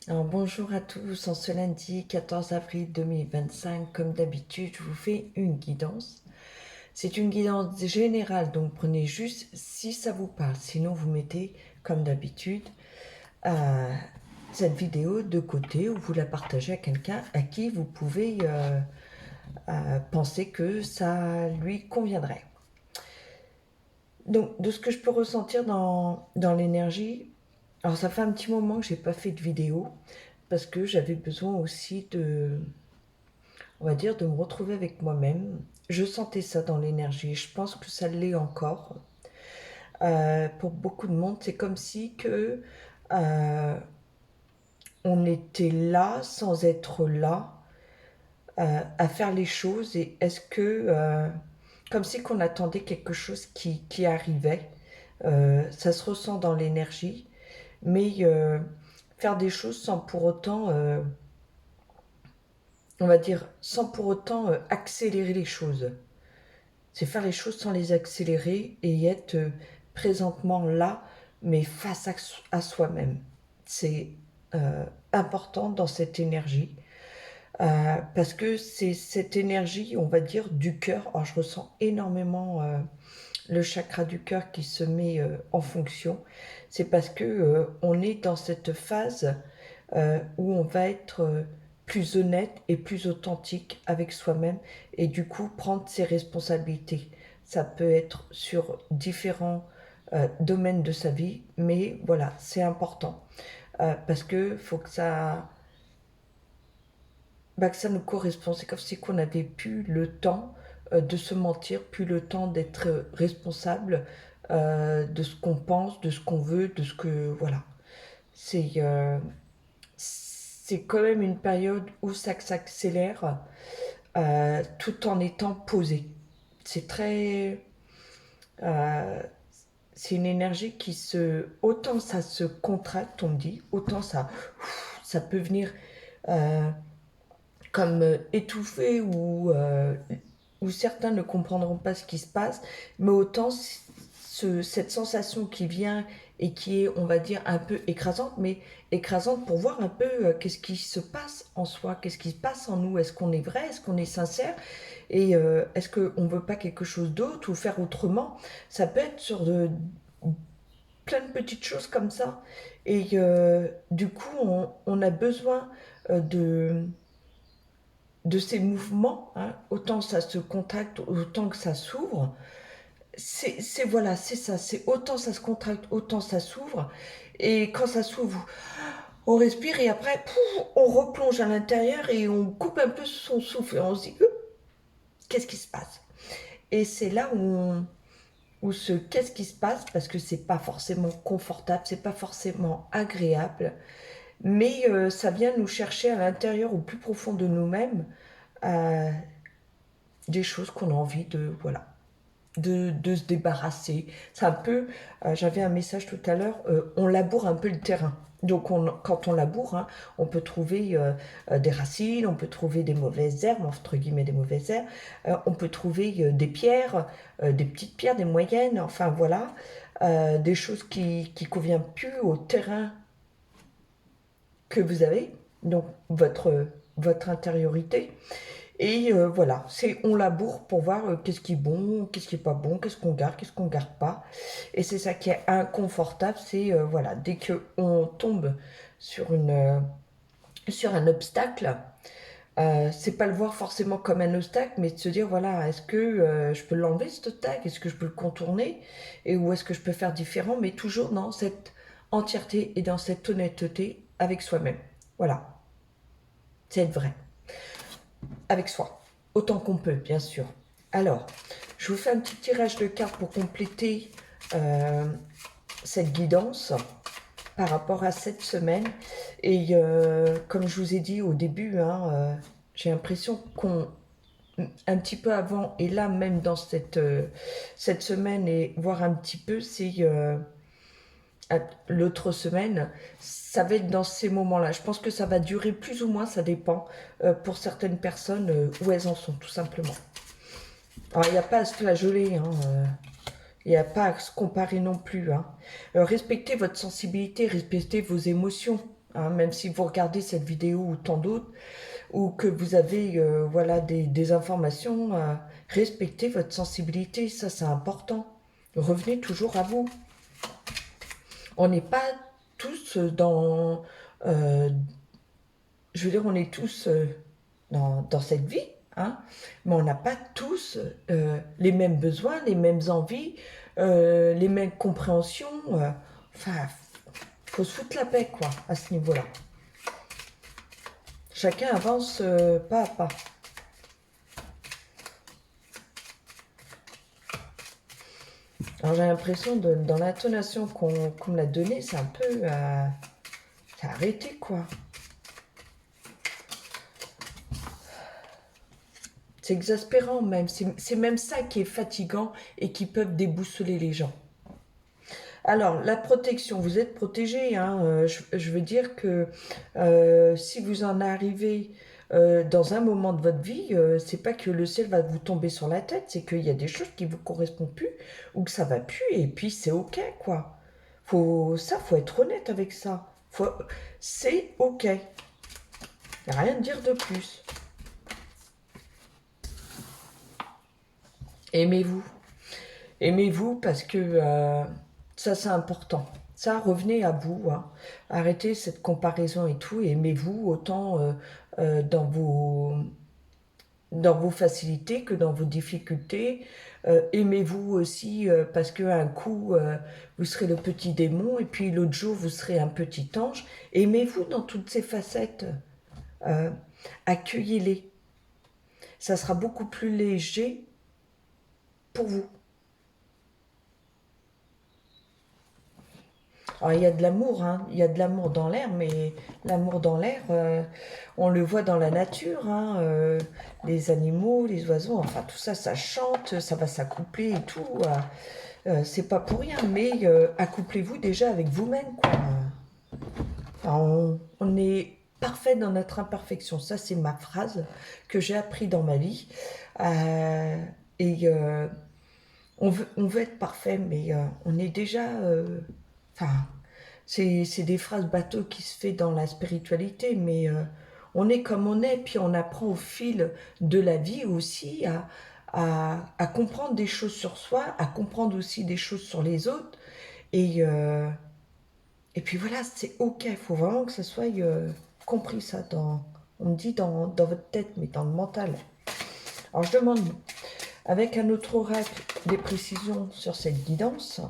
Alors bonjour à tous, en ce lundi 14 avril 2025, comme d'habitude, je vous fais une guidance. C'est une guidance générale, donc prenez juste si ça vous parle, sinon vous mettez, comme d'habitude, cette vidéo de côté ou vous la partagez à quelqu'un à qui vous pouvez penser que ça lui conviendrait. Donc, de ce que je peux ressentir dans l'énergie, alors ça fait un petit moment que j'ai pas fait de vidéo parce que j'avais besoin aussi on va dire, de me retrouver avec moi-même. Je sentais ça dans l'énergie. Je pense que ça l'est encore. Pour beaucoup de monde, c'est comme si que on était là sans être là à faire les choses. Et est-ce que, comme si qu'on attendait quelque chose qui arrivait, ça se ressent dans l'énergie, mais faire des choses sans pour autant on va dire, sans pour autant accélérer les choses. C'est faire les choses sans les accélérer et être présentement là, mais face à soi-même. C'est important dans cette énergie, parce que c'est cette énergie, on va dire, du cœur. Alors je ressens énormément le chakra du cœur qui se met en fonction. C'est parce que on est dans cette phase où on va être plus honnête et plus authentique avec soi-même et du coup prendre ses responsabilités. Ça peut être sur différents domaines de sa vie, mais voilà, c'est important parce que faut que ça nous corresponde. C'est comme si on n'avait plus le temps de se mentir, plus le temps d'être responsable de ce qu'on pense, de ce qu'on veut, de ce que voilà. C'est c'est quand même une période où ça s'accélère tout en étant posé. C'est très. euh, c'est une énergie qui se. Autant ça se contracte, on me dit, autant ça peut venir euh, comme étouffé ou certains ne comprendront pas ce qui se passe, mais autant cette sensation qui vient et qui est, on va dire, un peu écrasante, mais écrasante pour voir un peu qu'est-ce qui se passe en soi, qu'est-ce qui se passe en nous, est-ce qu'on est vrai, est-ce qu'on est sincère, et est-ce qu'on ne veut pas quelque chose d'autre ou faire autrement. Ça peut être sur plein de petites choses comme ça, et du coup, on a besoin de ces mouvements, hein, autant ça se contracte, autant que ça s'ouvre. Voilà, c'est ça, c'est autant ça se contracte, autant ça s'ouvre. Et quand ça s'ouvre, on respire et après, pouf, on replonge à l'intérieur et on coupe un peu son souffle et on se dit, qu'est-ce qui se passe? Et c'est là où ce qu'est-ce qui se passe, parce que c'est pas forcément confortable, c'est pas forcément agréable, mais ça vient nous chercher à l'intérieur, au plus profond de nous-mêmes, euh, des choses qu'on a envie de, voilà, de se débarrasser. C'est un peu, j'avais un message tout à l'heure, on laboure un peu le terrain. Donc quand on laboure, hein, on peut trouver des racines, on peut trouver des mauvaises herbes, entre guillemets des mauvaises herbes, on peut trouver des pierres, des petites pierres, des moyennes, enfin voilà, des choses qui conviennent plus au terrain que vous avez, donc votre intériorité. Et voilà, on laboure pour voir qu'est-ce qui est bon, qu'est-ce qui est pas bon, qu'est-ce qu'on garde pas. Et c'est ça qui est inconfortable, c'est voilà, dès que on tombe sur sur un obstacle, c'est pas le voir forcément comme un obstacle, mais de se dire voilà, est-ce que je peux l'enlever cet obstacle, est-ce que je peux le contourner, et où est-ce que je peux faire différent, mais toujours dans cette entièreté et dans cette honnêteté avec soi-même. Voilà, c'est être vrai avec soi, autant qu'on peut, bien sûr. Alors, je vous fais un petit tirage de cartes pour compléter euh, cette guidance par rapport à cette semaine. Et comme je vous ai dit au début, hein, j'ai l'impression qu'on, un petit peu avant, et là même dans cette semaine, et voire un petit peu, c'est l'autre semaine, ça va être dans ces moments-là. Je pense que ça va durer plus ou moins, ça dépend pour certaines personnes où elles en sont, tout simplement. Alors, il n'y a pas à se flageoler, hein, il n'y a pas à se comparer non plus. Hein. Respectez votre sensibilité, respectez vos émotions. hein, même si vous regardez cette vidéo ou tant d'autres, ou que vous avez voilà, des informations, respectez votre sensibilité, ça c'est important. Revenez toujours à vous. On n'est pas tous dans... je veux dire, on est tous dans cette vie, hein, mais on n'a pas tous les mêmes besoins, les mêmes envies, les mêmes compréhensions. Enfin, faut se foutre la paix, quoi, à ce niveau-là. Chacun avance pas à pas. Alors j'ai l'impression, dans l'intonation qu'on me l'a donnée, c'est un peu... c'est arrêté, quoi. C'est exaspérant même. C'est même ça qui est fatigant et qui peut déboussoler les gens. Alors, la protection, vous êtes protégé, hein, je veux dire que si vous en arrivez dans un moment de votre vie, c'est pas que le ciel va vous tomber sur la tête, c'est qu'il y a des choses qui vous correspondent plus ou que ça va plus, et puis c'est ok, quoi. Faut être honnête avec ça. C'est ok. Il n'y a rien à dire de plus. Aimez-vous. Aimez-vous parce que ça, c'est important. Ça, revenez à vous. Hein. Arrêtez cette comparaison et tout. Et aimez-vous autant dans vos facilités que dans vos difficultés. Aimez-vous aussi parce qu'un coup, vous serez le petit démon et puis l'autre jour, vous serez un petit ange. Aimez-vous dans toutes ces facettes. Euh, Accueillez-les. Ça sera beaucoup plus léger pour vous. Alors, il y a de l'amour, hein. Il y a de l'amour dans l'air, mais l'amour dans l'air, on le voit dans la nature, hein, les animaux, les oiseaux, enfin tout ça, ça chante, ça va s'accoupler et tout. C'est pas pour rien, mais accouplez-vous déjà avec vous-même, quoi. Alors, on est parfait dans notre imperfection. Ça, c'est ma phrase que j'ai appris dans ma vie. Euh, et on veut être parfait, mais on est déjà... Enfin, c'est des phrases bateau qui se fait dans la spiritualité, mais on est comme on est, puis on apprend au fil de la vie aussi à comprendre des choses sur soi, à comprendre aussi des choses sur les autres. Et, euh, et puis voilà, c'est ok, il faut vraiment que ça soit compris ça, on me dit dans votre tête, mais dans le mental. Alors je demande, avec un autre oracle, des précisions sur cette guidance.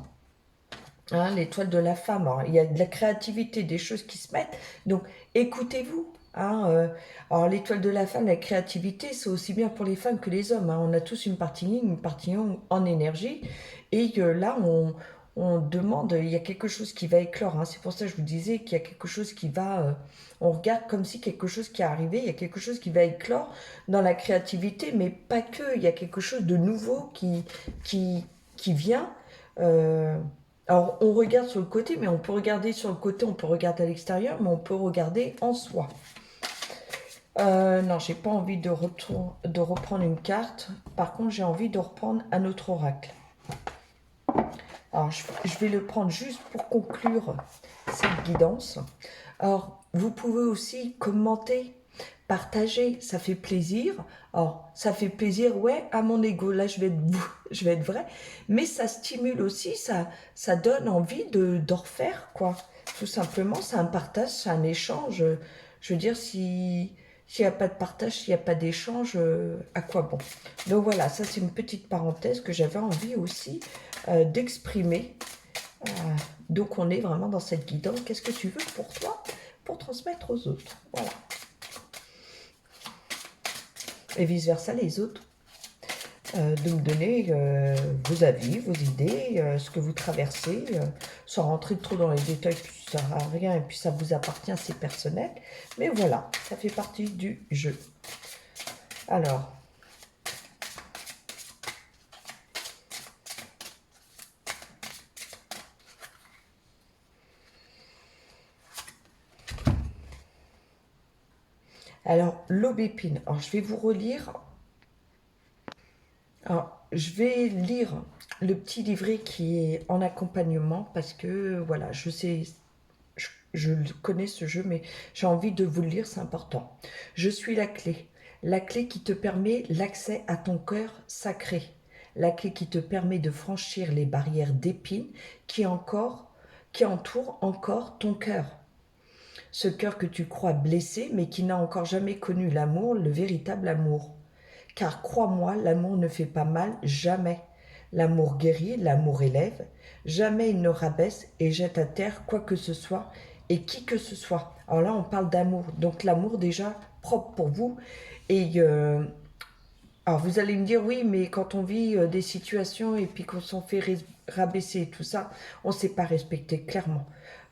Hein, l'étoile de la femme, alors, il y a de la créativité, des choses qui se mettent, donc écoutez-vous. Hein, alors l'étoile de la femme, la créativité, c'est aussi bien pour les femmes que les hommes. Hein. On a tous une partie yin, une partie yang en énergie, et là on demande, il y a quelque chose qui va éclore. Hein. C'est pour ça que je vous disais qu'il y a quelque chose qui va, on regarde comme si quelque chose qui est arrivé, il y a quelque chose qui va éclore dans la créativité, mais pas que, il y a quelque chose de nouveau qui vient. Euh, alors, on regarde sur le côté, mais on peut regarder sur le côté, on peut regarder à l'extérieur, mais on peut regarder en soi. Non, j'ai pas envie de reprendre une carte. Par contre, j'ai envie de reprendre un autre oracle. Alors, je vais le prendre juste pour conclure cette guidance. Alors, vous pouvez aussi commenter, partager, ça fait plaisir. Alors, ça fait plaisir, ouais, à mon ego, là, je vais être vrai, mais ça stimule aussi, ça donne envie d'en refaire, quoi. Tout simplement, c'est un partage, c'est un échange. Je veux dire, s'il n'y a pas de partage, s'il n'y a pas d'échange, à quoi bon? Donc voilà, ça c'est une petite parenthèse que j'avais envie aussi d'exprimer. Euh, donc on est vraiment dans cette guidance. Qu'est-ce que tu veux pour toi, pour transmettre aux autres? Voilà. Et vice-versa, les autres. De me donner vos avis, vos idées, ce que vous traversez, sans rentrer trop dans les détails, puis ça sert à rien, et puis ça vous appartient, c'est personnel. Mais voilà, ça fait partie du jeu. Alors, l'aubépine. Alors, je vais vous relire. Alors, je vais lire le petit livret qui est en accompagnement parce que, voilà, je sais, je connais ce jeu, mais j'ai envie de vous le lire, c'est important. Je suis la clé qui te permet l'accès à ton cœur sacré, la clé qui te permet de franchir les barrières d'épines qui entourent encore ton cœur. Ce cœur que tu crois blessé, mais qui n'a encore jamais connu l'amour, le véritable amour. Car crois-moi, l'amour ne fait pas mal, jamais. L'amour guérit, l'amour élève, jamais il ne rabaisse et jette à terre quoi que ce soit et qui que ce soit. Alors là, on parle d'amour, donc l'amour déjà propre pour vous. Et alors vous allez me dire, oui, mais quand on vit des situations et puis qu'on s'en fait rabaisser et tout ça, on ne sait pas respecter, clairement.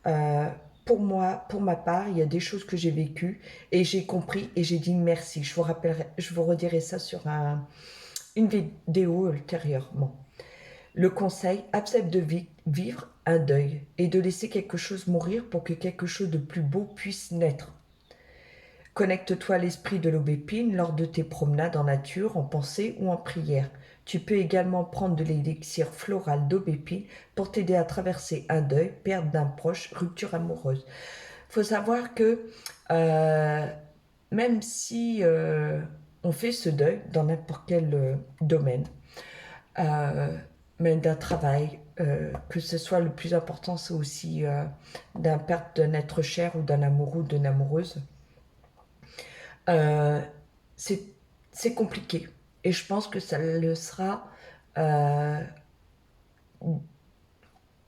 Euh, pour moi, pour ma part, il y a des choses que j'ai vécues et j'ai compris et j'ai dit merci. Je vous redirai ça sur une vidéo ultérieurement. Le conseil, accepte de vivre un deuil et de laisser quelque chose mourir pour que quelque chose de plus beau puisse naître. Connecte-toi à l'esprit de l'aubépine lors de tes promenades en nature, en pensée ou en prière. Tu peux également prendre de l'élixir floral d'aubépine pour t'aider à traverser un deuil, perte d'un proche, rupture amoureuse. Il faut savoir que euh, même si on fait ce deuil dans n'importe quel domaine, euh, même d'un travail, que ce soit le plus important, c'est aussi d'un perte d'un être cher ou d'un amoureux ou d'une amoureuse. Euh, c'est c'est compliqué. Et je pense que ça le sera. euh,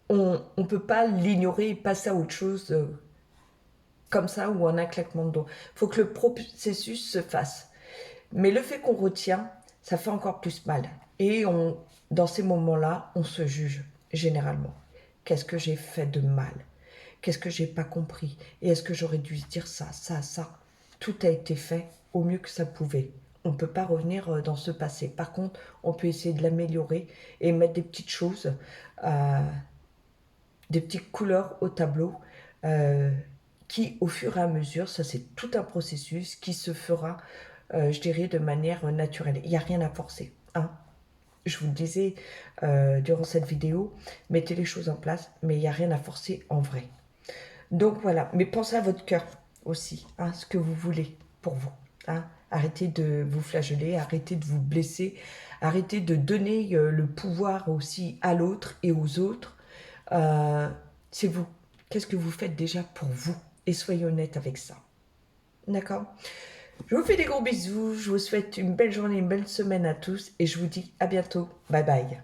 on ne peut pas l'ignorer et passer à autre chose comme ça ou en un claquement de doigts. Il faut que le processus se fasse. Mais le fait qu'on retient, ça fait encore plus mal. Et dans ces moments-là, on se juge, généralement. Qu'est-ce que j'ai fait de mal? Qu'est-ce que j'ai pas compris? Et est-ce que j'aurais dû dire ça, ça, ça? Tout a été fait au mieux que ça pouvait. On ne peut pas revenir dans ce passé. Par contre, on peut essayer de l'améliorer et mettre des petites choses, euh, des petites couleurs au tableau euh, qui, au fur et à mesure, ça c'est tout un processus qui se fera, je dirais, de manière naturelle. Il n'y a rien à forcer. Hein. Je vous le disais durant cette vidéo, mettez les choses en place, mais il n'y a rien à forcer en vrai. Donc voilà, mais pensez à votre cœur aussi, hein, ce que vous voulez pour vous. Hein. Arrêtez de vous flageller, arrêtez de vous blesser, arrêtez de donner le pouvoir aussi à l'autre et aux autres. Euh, c'est vous. Qu'est-ce que vous faites déjà pour vous? Et soyez honnête avec ça. D'accord? Je vous fais des gros bisous, je vous souhaite une belle journée, une belle semaine à tous et je vous dis à bientôt. Bye bye.